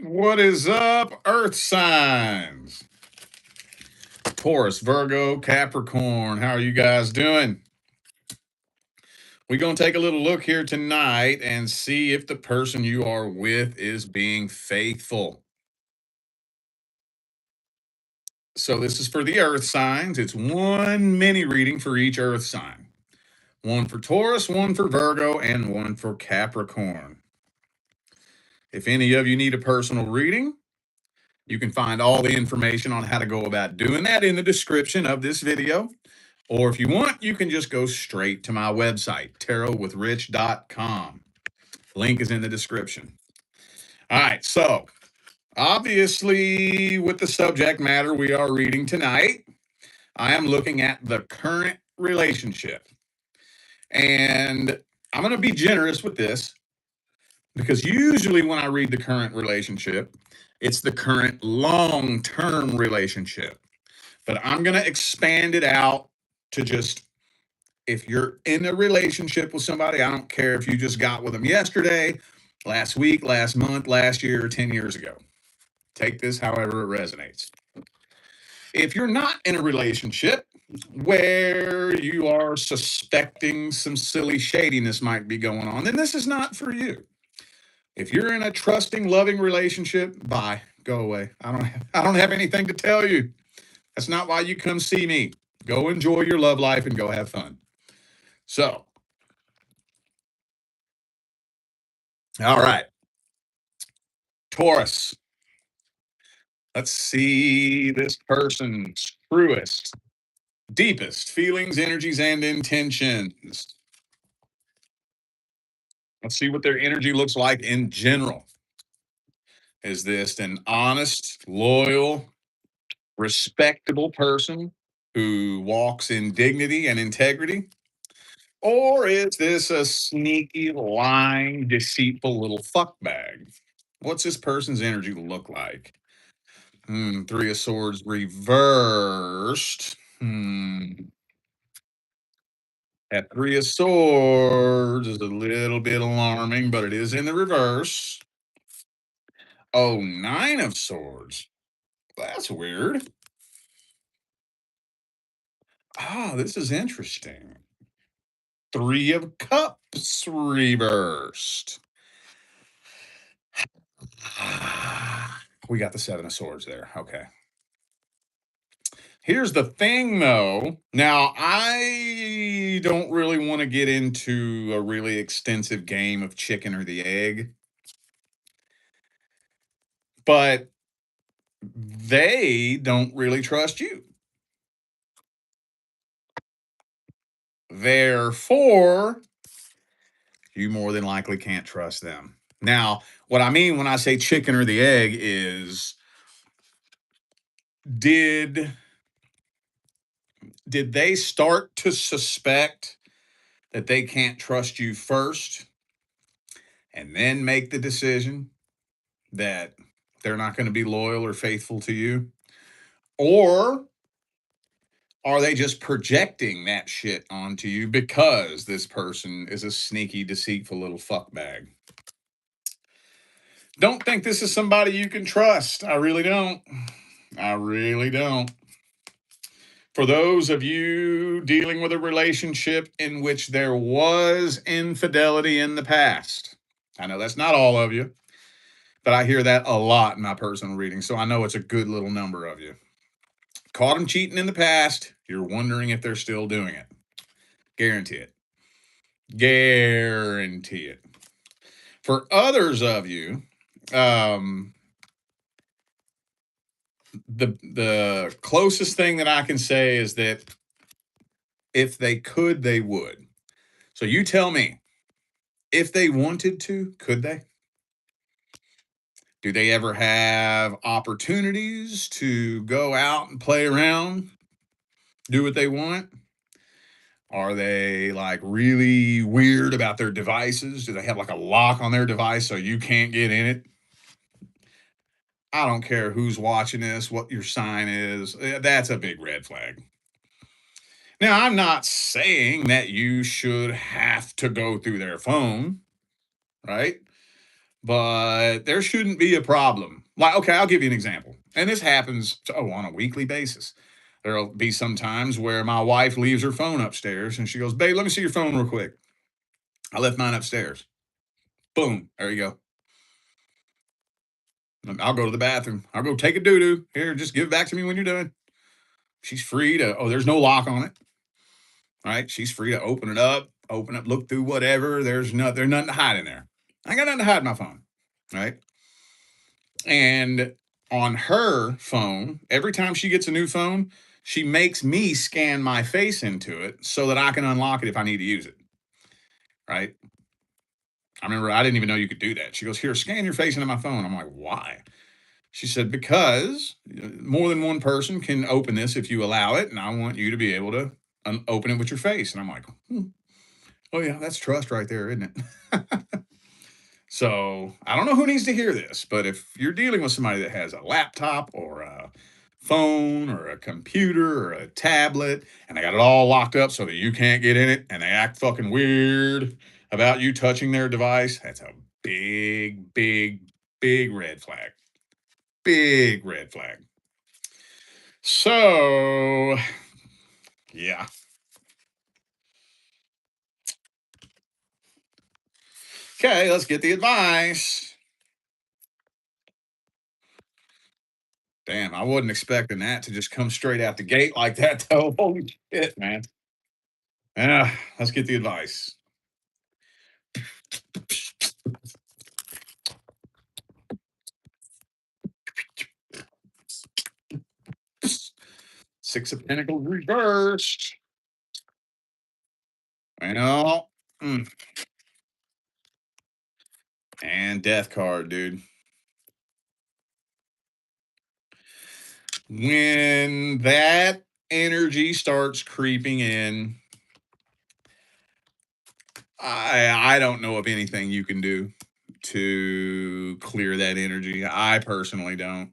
What is up, Earth signs? Taurus, Virgo, Capricorn. How are you guys doing? We're going to take a little look here tonight and see if the person you are with is being faithful. So, this is for the Earth signs. It's one mini reading for each Earth sign, one for Taurus, one for Virgo, and one for Capricorn. If any of you need a personal reading, you can find all the information on how to go about doing that in the description of this video. Or if you want, you can just go straight to my website, tarotwithrich.com. Link is in the description. All right, so obviously, with the subject matter we are reading tonight, I am looking at the current relationship. And I'm going to be generous with this because usually when I read the current relationship, it's the current long term relationship. But I'm going to expand it out to just if you're in a relationship with somebody, I don't care if you just got with them yesterday, last week, last month, last year, or 10 years ago. Take this however it resonates. If you're not in a relationship where you are suspecting some silly shadiness might be going on, then this is not for you. If you're in a trusting, loving relationship, bye, go away. I don't have anything to tell you. That's not why you come see me. Go enjoy your love life and go have fun. So, all right. Taurus. Let's see this person's truest, deepest feelings, energies, and intentions. Let's see what their energy looks like in general. Is this an honest, loyal, respectable person who walks in dignity and integrity? Or is this a sneaky, lying, deceitful little fuckbag? What's this person's energy look like? Three of Swords reversed. That Three of Swords is a little bit alarming, but it is in the reverse. Oh, Nine of Swords. That's weird. Ah, this is interesting. Three of Cups reversed. We got the Seven of Swords there. Okay. Here's the thing, though. Now, I don't really want to get into a really extensive game of chicken or the egg, but they don't really trust you. Therefore, you more than likely can't trust them. Now, what I mean when I say chicken or the egg is did did they start to suspect that they can't trust you first and then make the decision that they're not going to be loyal or faithful to you? Or are they just projecting that shit onto you because this person is a sneaky, deceitful little fuckbag? Don't think this is somebody you can trust. I really don't. I really don't. For those of you dealing with a relationship in which there was infidelity in the past, I know that's not all of you, but I hear that a lot in my personal reading, so I know it's a good little number of you. Caught them cheating in the past, you're wondering if they're still doing it. Guarantee it. Guarantee it. For others of you, the closest thing that I can say is that if they could, they would. So you tell me, if they wanted to, could they? Do they ever have opportunities to go out and play around, do what they want? Are they like really weird about their devices? Do they have like a lock on their device so you can't get in it? I don't care who's watching this, what your sign is. That's a big red flag. Now, I'm not saying that you should have to go through their phone, right? but there shouldn't be a problem. Like, okay, I'll give you an example. And this happens on a weekly basis. There'll be some times where my wife leaves her phone upstairs and she goes, "Babe, let me see your phone real quick." I left mine upstairs. Boom, there you go. I'll go to the bathroom. I'll go take a doo doo. Here, just give it back to me when you're done. She's free to, oh, there's no lock on it, right? She's free to open up, look through whatever. There's nothing to hide in there. I got nothing to hide in my phone, right? And on her phone, every time she gets a new phone, she makes me scan my face into it so that I can unlock it if I need to use it, right? I remember I didn't even know you could do that. She goes, "Here, scan your face into my phone." I'm like, "Why?" She said, "Because more than one person can open this if you allow it, and I want you to be able to open it with your face." And I'm like, "Oh, yeah, that's trust right there, isn't it?" So I don't know who needs to hear this, but if you're dealing with somebody that has a laptop or a phone or a computer or a tablet and they got it all locked up so that you can't get in it and they act fucking weird about you touching their device, that's a big, big, big red flag. Big red flag. So, yeah. Okay, let's get the advice. Damn, I wasn't expecting that to just come straight out the gate like that, though. Holy shit, man. Yeah, let's get the advice. Six of Pentacles reversed. Well, mm, and Death card, dude. When that energy starts creeping in, I don't know of anything you can do to clear that energy. I personally don't.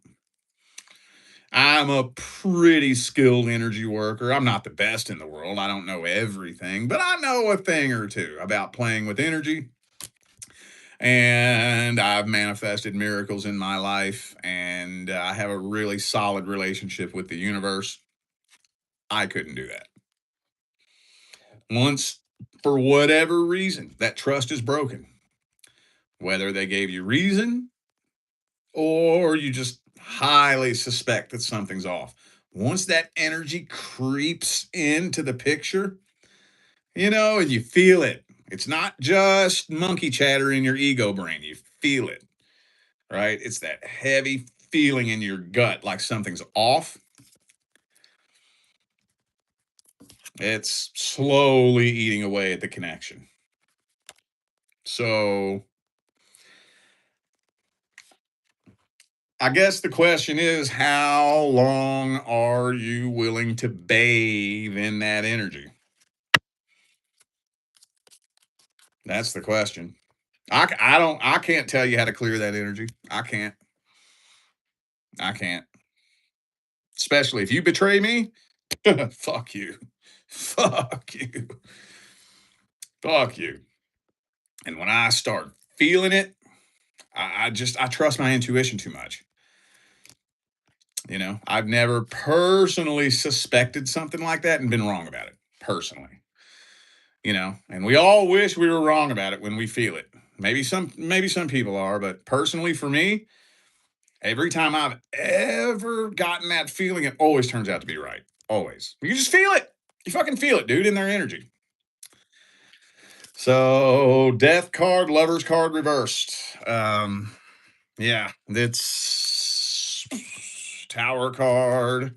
I'm a pretty skilled energy worker. I'm not the best in the world. I don't know everything, but I know a thing or two about playing with energy. And I've manifested miracles in my life, and I have a really solid relationship with the universe. I couldn't do that. Once, for whatever reason, that trust is broken, whether they gave you reason or you just highly suspect that something's off. Once that energy creeps into the picture, and you feel it. It's not just monkey chatter in your ego brain. You feel it, right? It's that heavy feeling in your gut like something's off. It's slowly eating away at the connection. So I guess the question is, how long are you willing to bathe in that energy? That's the question. I can't tell you how to clear that energy. I can't. Especially if you betray me, fuck you. Fuck you. Fuck you. And when I start feeling it, I trust my intuition too much. I've never personally suspected something like that and been wrong about it personally. And we all wish we were wrong about it when we feel it. Maybe some people are, but personally for me, every time I've ever gotten that feeling, it always turns out to be right. Always. You just feel it. You fucking feel it, dude, in their energy. So, death card, lovers card reversed. Yeah, it's tower card.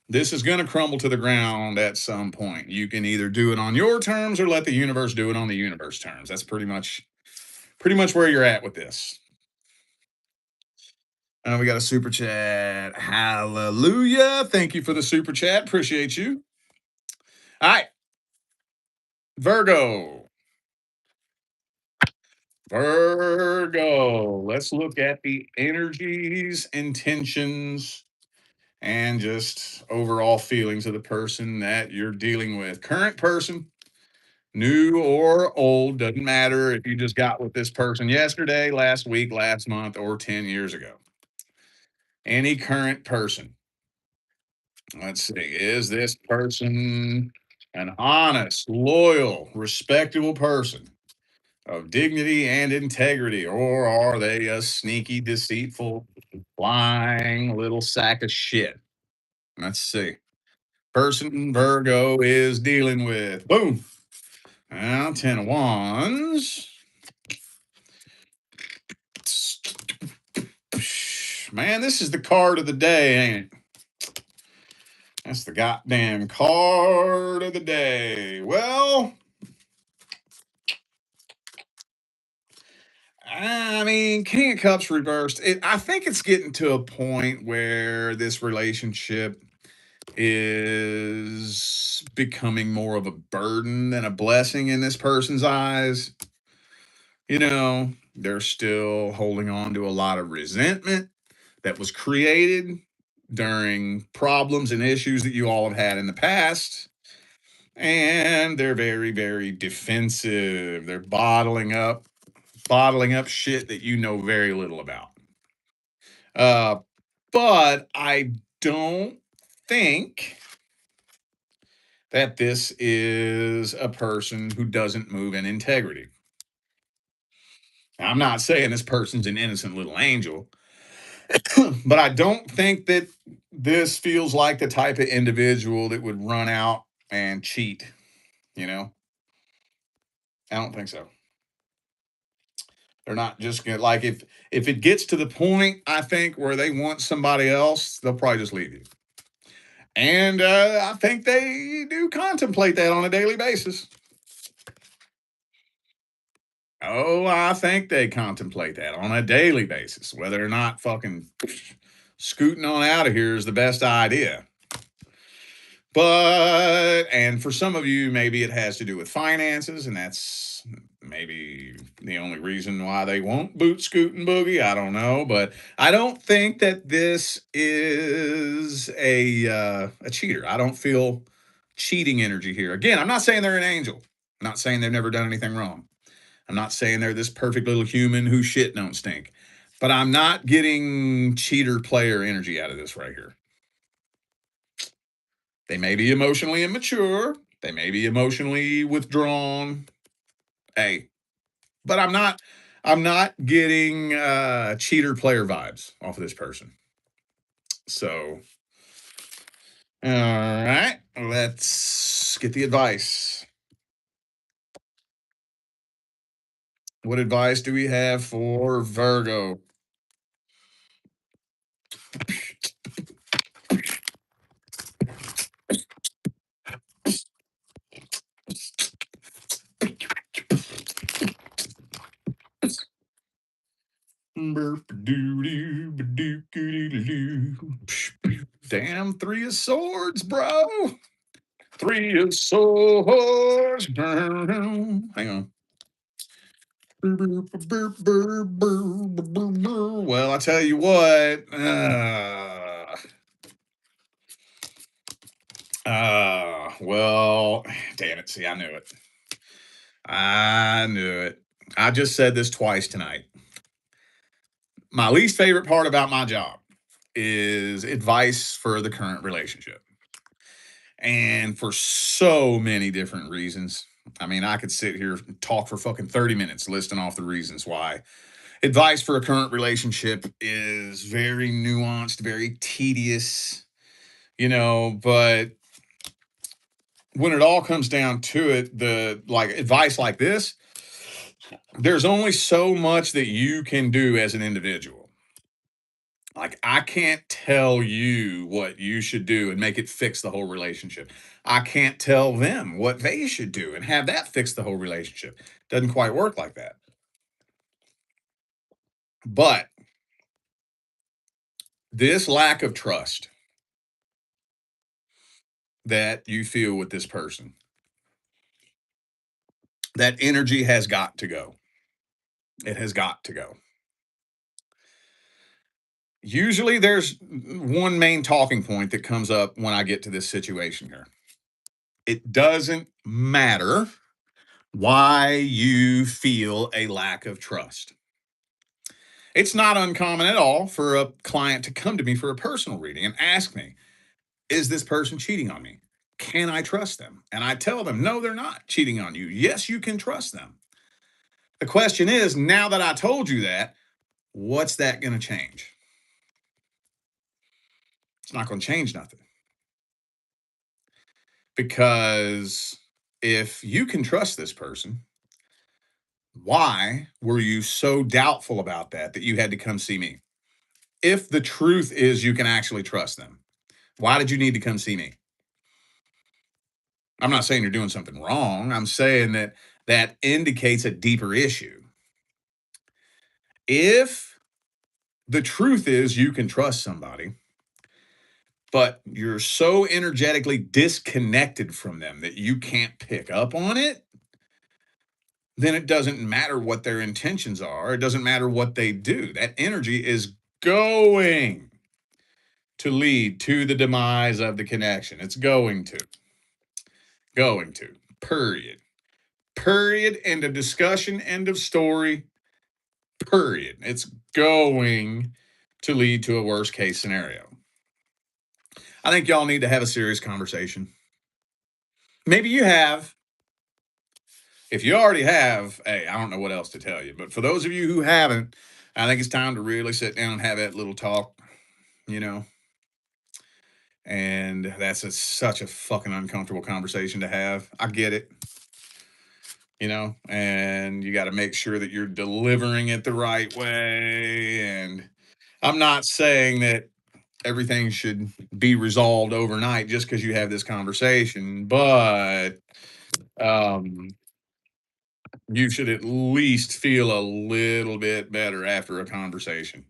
This is going to crumble to the ground at some point. You can either do it on your terms or let the universe do it on the universe terms. That's pretty much where you're at with this. We got a super chat. Hallelujah. Thank you for the super chat. Appreciate you. All right. Virgo. Virgo. Let's look at the energies, intentions, and just overall feelings of the person that you're dealing with. Current person, New or old, doesn't matter if you just got with this person yesterday, last week, last month, or 10 years ago. Any current person. Let's see. Is this person an honest, loyal, respectable person of dignity and integrity, or are they a sneaky, deceitful, lying little sack of shit? Let's see. Person Virgo is dealing with. Boom. Now, 10 of Wands. Man, this is the card of the day, ain't it? That's the goddamn card of the day. Well, I mean, King of Cups reversed. I think it's getting to a point where this relationship is becoming more of a burden than a blessing in this person's eyes. They're still holding on to a lot of resentment that was created during problems and issues that you all have had in the past. And they're very, very defensive. They're bottling up shit that you know very little about. Uh, but I don't think that this is a person who doesn't move in integrity. I'm not saying this person's an innocent little angel, but I don't think that this feels like the type of individual that would run out and cheat. You know, I don't think so. They're not just gonna like if it gets to the point I think where they want somebody else, they'll probably just leave you. And I think they do contemplate that on a daily basis. Oh, I think they contemplate that on a daily basis, whether or not fucking scooting on out of here is the best idea. And for some of you, maybe it has to do with finances, and that's maybe the only reason why they won't boot, scoot, and boogie. I don't know, but I don't think that this is a cheater. I don't feel cheating energy here. Again, I'm not saying they're an angel. I'm not saying they've never done anything wrong. I'm not saying they're this perfect little human whose shit don't stink. But I'm not getting cheater player energy out of this right here. They may be emotionally immature. They may be emotionally withdrawn. Hey, but I'm not getting cheater player vibes off of this person. So, all right, let's get the advice. What advice do we have for Virgo? Damn, 3 of Swords, bro. 3 of Swords. Hang on. Well, I tell you what. Well, damn it. See, I knew it. I knew it. I just said this twice tonight. My least favorite part about my job is advice for the current relationship. And for so many different reasons. I mean, I could sit here and talk for fucking 30 minutes listing off the reasons why advice for a current relationship is very nuanced, very tedious, but when it all comes down to it, the like advice like this, there's only so much that you can do as an individual. Like, I can't tell you what you should do and make it fix the whole relationship. I can't tell them what they should do and have that fix the whole relationship. Doesn't quite work like that. But this lack of trust that you feel with this person, that energy has got to go. It has got to go. Usually there's one main talking point that comes up when I get to this situation here. It doesn't matter why you feel a lack of trust. It's not uncommon at all for a client to come to me for a personal reading and ask me, is this person cheating on me? Can I trust them? And I tell them, no, they're not cheating on you. Yes, you can trust them. The question is, now that I told you that, what's that going to change? It's not going to change nothing. Because if you can trust this person, why were you so doubtful about that you had to come see me? If the truth is you can actually trust them, why did you need to come see me? I'm not saying you're doing something wrong. I'm saying that that indicates a deeper issue. If the truth is you can trust somebody, but you're so energetically disconnected from them that you can't pick up on it, then it doesn't matter what their intentions are. It doesn't matter what they do. That energy is going to lead to the demise of the connection. It's going to, period. Period. End of discussion. End of story. Period. It's going to lead to a worst case scenario. I think y'all need to have a serious conversation. Maybe you have. If you already have, hey, I don't know what else to tell you. But for those of you who haven't, I think it's time to really sit down and have that little talk, you know. And that's such a fucking uncomfortable conversation to have. I get it, and you got to make sure that you're delivering it the right way. And I'm not saying that everything should be resolved overnight just because you have this conversation, but um, you should at least feel a little bit better after a conversation.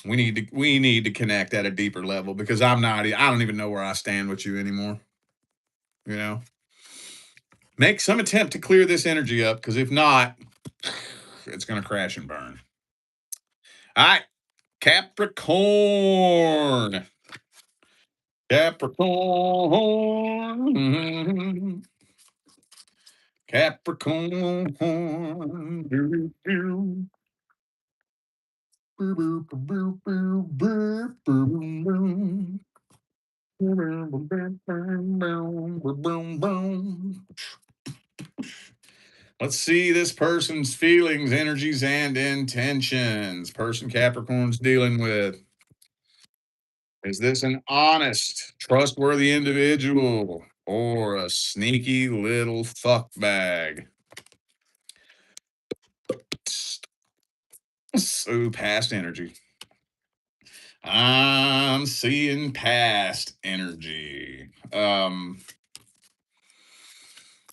We need to connect at a deeper level because I don't even know where I stand with you anymore. You know, make some attempt to clear this energy up because if not, it's going to crash and burn. All right, Capricorn. Capricorn. Capricorn. Let's see this person's feelings, energies, and intentions. Person Capricorn's dealing with. Is this an honest, trustworthy individual or a sneaky little fuckbag? So, past energy. I'm seeing past energy.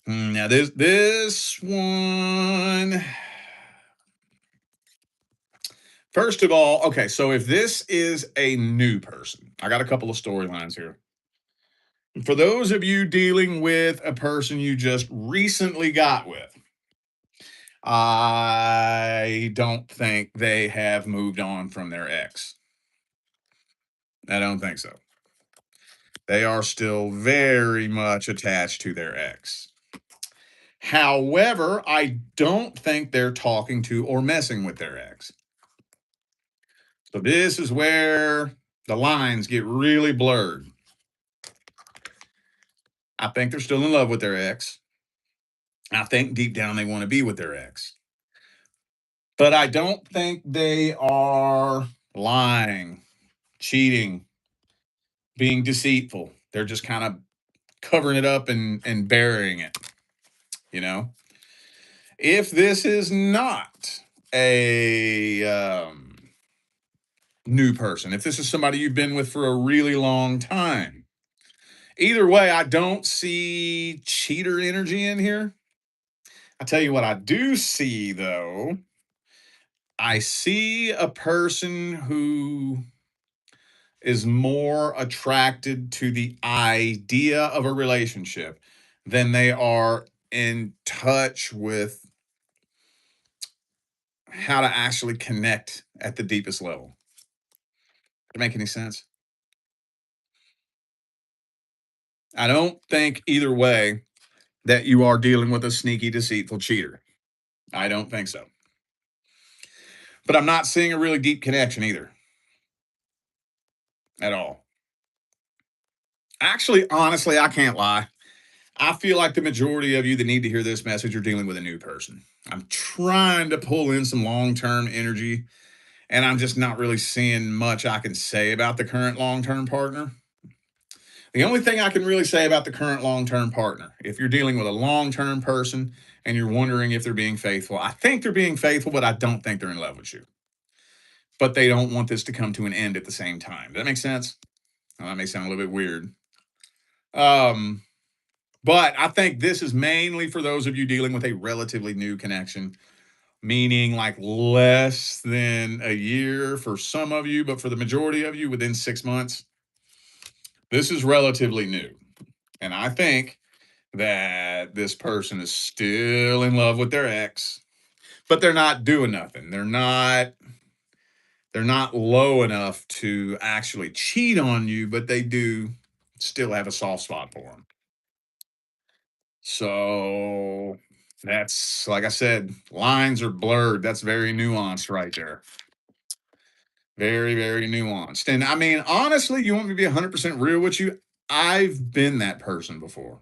Now this one. First of all, okay, so if this is a new person, I got a couple of storylines here. For those of you dealing with a person you just recently got with, I don't think they have moved on from their ex. I don't think so. They are still very much attached to their ex. However, I don't think they're talking to or messing with their ex. So this is where the lines get really blurred. I think they're still in love with their ex. I think deep down they want to be with their ex. But I don't think they are lying, cheating, being deceitful. They're just kind of covering it up and burying it, you know? If this is not a new person, if this is somebody you've been with for a really long time, either way, I don't see cheater energy in here. I tell you what, I do see though. I see a person who is more attracted to the idea of a relationship than they are in touch with how to actually connect at the deepest level. Does that make any sense? I don't think either way that you are dealing with a sneaky, deceitful cheater. I don't think so. But I'm not seeing a really deep connection either at all. Actually, honestly, I can't lie. I feel like the majority of you that need to hear this message are dealing with a new person. I'm trying to pull in some long term energy, and I'm just not really seeing much I can say about the current long term partner. The only thing I can really say about the current long term partner, if you're dealing with a long term person and you're wondering if they're being faithful, I think they're being faithful, but I don't think they're in love with you. But they don't want this to come to an end at the same time. Does that make sense? Well, that may sound a little bit weird. Um, but I think this is mainly for those of you dealing with a relatively new connection, meaning like less than a year for some of you, but for the majority of you, within 6 months. This is relatively new. And I think that this person is still in love with their ex, but they're not doing nothing. They're not low enough to actually cheat on you, but they do still have a soft spot for them. So that's like I said, lines are blurred. That's very nuanced right there. Very, very nuanced. And I mean, honestly, you want me to be 100% real with you? I've been that person before.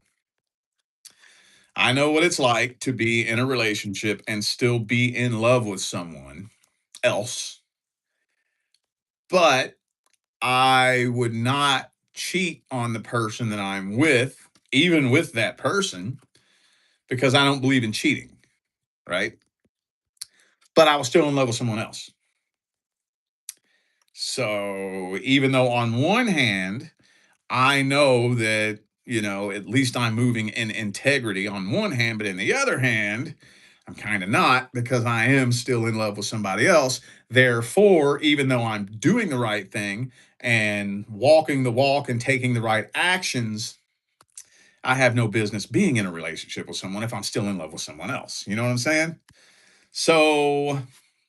I know what it's like to be in a relationship and still be in love with someone else, but I would not cheat on the person that I'm with, even with that person, because I don't believe in cheating, right? But I was still in love with someone else. So even though on one hand, I know that, at least I'm moving in integrity on one hand, but in the other hand, I'm kind of not because I am still in love with somebody else. Therefore, even though I'm doing the right thing and walking the walk and taking the right actions, I have no business being in a relationship with someone if I'm still in love with someone else. You know what I'm saying? So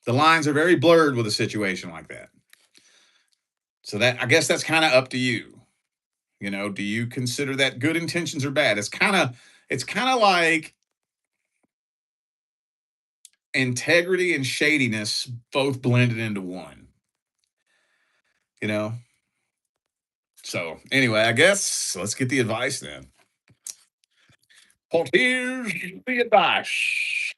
the lines are very blurred with a situation like that. So that I guess that's kind of up to you. Do you consider that good intentions or bad? It's kind of like integrity and shadiness both blended into one, you know? So anyway, I guess let's get the advice then. Well, here's the advice.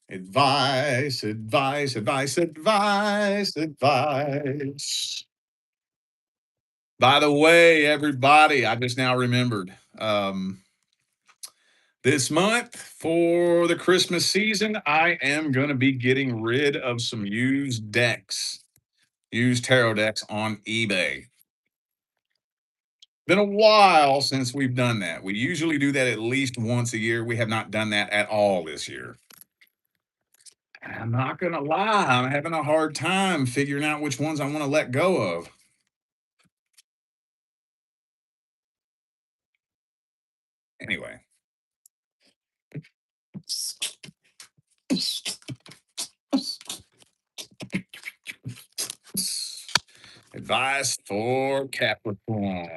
Advice, advice, advice, advice, advice. By the way, everybody, I just now remembered. This month for the Christmas season, I am going to be getting rid of some used tarot decks on eBay. Been a while since we've done that. We usually do that at least once a year. We have not done that at all this year. I'm not going to lie, I'm having a hard time figuring out which ones I want to let go of. Anyway, advice for Capricorn.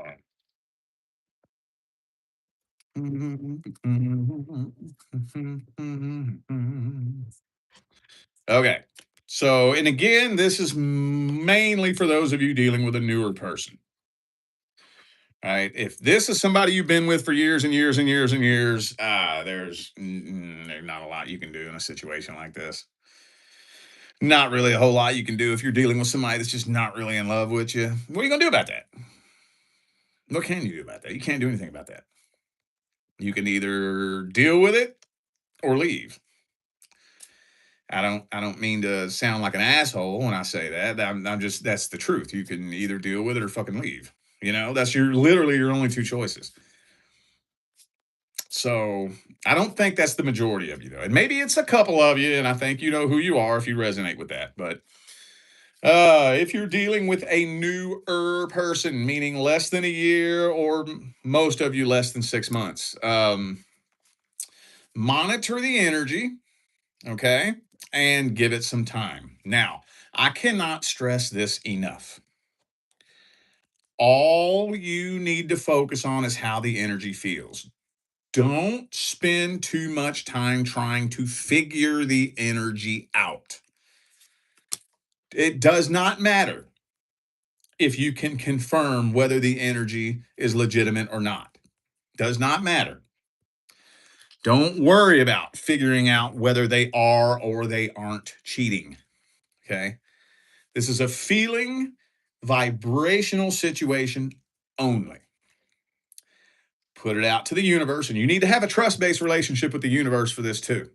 Okay. So, and again, this is mainly for those of you dealing with a newer person. Right. If this is somebody you've been with for years and years and years and years, there's not a lot you can do in a situation like this. Not really a whole lot you can do if you're dealing with somebody that's just not really in love with you. What are you going to do about that? What can you do about that? You can't do anything about that. You can either deal with it or leave. I don't mean to sound like an asshole when I say that. I'm just that's the truth. You can either deal with it or fucking leave. That's literally your only two choices. So I don't think that's the majority of you though. And maybe it's a couple of you, and I think you know who you are if you resonate with that. But if you're dealing with a newer person, meaning less than a year, or most of you less than 6 months, monitor the energy, okay, and give it some time. Now, I cannot stress this enough. All you need to focus on is how the energy feels. Don't spend too much time trying to figure the energy out. It does not matter if you can confirm whether the energy is legitimate or not. Does not matter. Don't worry about figuring out whether they are or they aren't cheating. Okay. This is a feeling, vibrational situation only. Put it out to the universe, and you need to have a trust based relationship with the universe for this too.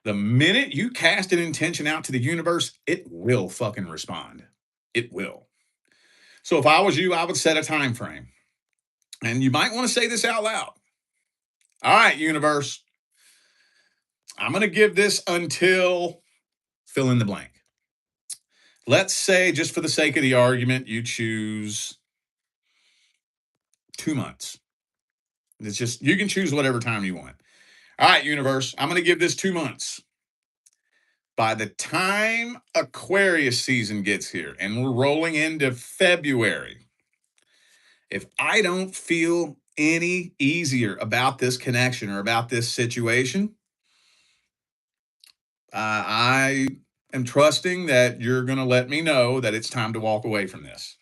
The minute you cast an intention out to the universe, it will fucking respond. It will. So if I was you, I would set a time frame. And you might want to say this out loud. All right, universe, I'm going to give this until fill in the blank. Let's say, just for the sake of the argument, you choose 2 months. It's just, you can choose whatever time you want. All right, universe, I'm going to give this 2 months. By the time Aquarius season gets here and we're rolling into February, if I don't feel any easier about this connection or about this situation, I am trusting that you're going to let me know that it's time to walk away from this.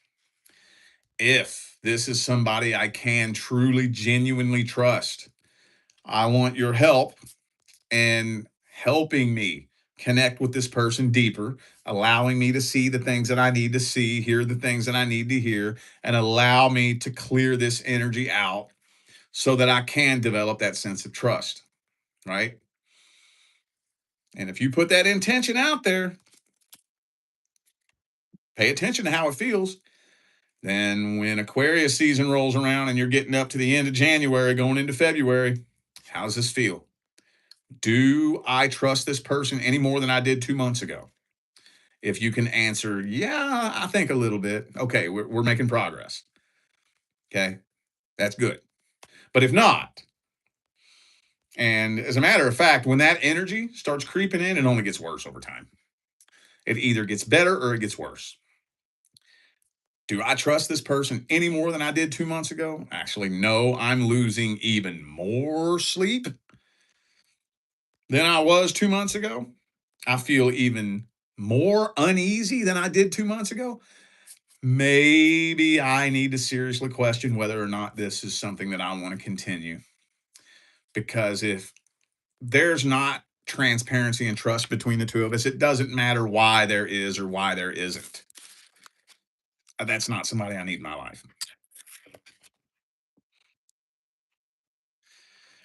If this is somebody I can truly, genuinely trust, I want your help in helping me connect with this person deeper, allowing me to see the things that I need to see, hear the things that I need to hear, and allow me to clear this energy out so that I can develop that sense of trust, right? And if you put that intention out there, pay attention to how it feels. Then when Aquarius season rolls around and you're getting up to the end of January, going into February, how does this feel? Do I trust this person any more than I did 2 months ago? If you can answer, yeah, I think a little bit. Okay, we're making progress. Okay, that's good. But if not, and as a matter of fact, when that energy starts creeping in, it only gets worse over time. It either gets better or it gets worse. Do I trust this person any more than I did 2 months ago? Actually, no, I'm losing even more sleep than I was 2 months ago. I feel even more uneasy than I did 2 months ago. Maybe I need to seriously question whether or not this is something that I want to continue. Because if there's not transparency and trust between the two of us, it doesn't matter why there is or why there isn't. That's not somebody I need in my life.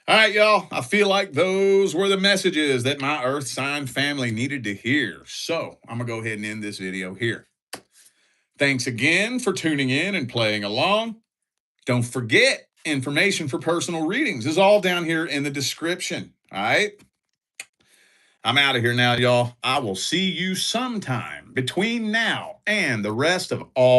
All right, y'all. I feel like those were the messages that my Earth sign family needed to hear. So I'm going to go ahead and end this video here. Thanks again for tuning in and playing along. Don't forget, information for personal readings is all down here in the description. All right. I'm out of here now, y'all. I will see you sometime between now and the rest of all.